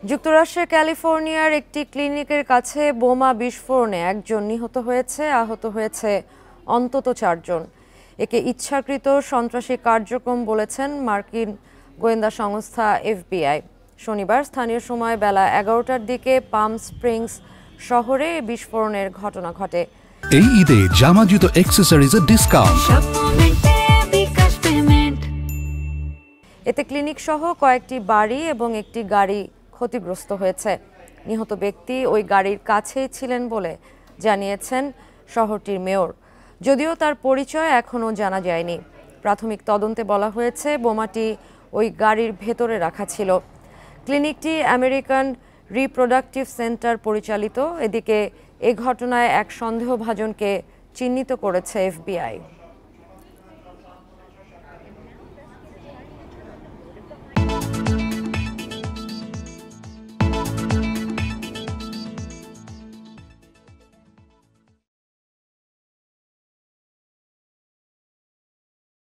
যুক্তরাষ্ট্রের ক্যালিফোর্নিয়ার একটি ক্লিনিকের কাছে বোমা বিস্ফোরণে একজন নিহত হয়েছে, আহত হয়েছে অন্তত 4 জন। একে ইচ্ছাকৃত সন্ত্রাসী কার্যক্রম বলেছেন মার্কিন গোয়েন্দা সংস্থা এফবিআই। শনিবার স্থানীয় সময় বেলা 11টার দিকে পাম স্প্রিংস শহরে বিস্ফোরণের ঘটনা ঘটে। এই ঈদে জামা জুতো অ্যাক্সেসরিজের ডিসকাউন্ট। এতে ক্লিনিক সহ কয়েকটি বাড়ি এবং একটি গাড়ি ক্ষতিগ্রস্ত হয়েছে। নিহত ব্যক্তি ওই গাড়ির কাছেই ছিলেন বলে জানিয়েছেন শহরটির মেয়র, যদিও তার পরিচয় এখনও জানা যায়নি। প্রাথমিক তদন্তে বলা হয়েছে বোমাটি ওই গাড়ির ভেতরে রাখা ছিল। ক্লিনিকটি আমেরিকান রিপ্রোডাক্টিভ সেন্টার পরিচালিত। এদিকে এ ঘটনায় এক সন্দেহভাজনকে চিহ্নিত করেছে এফবিআই।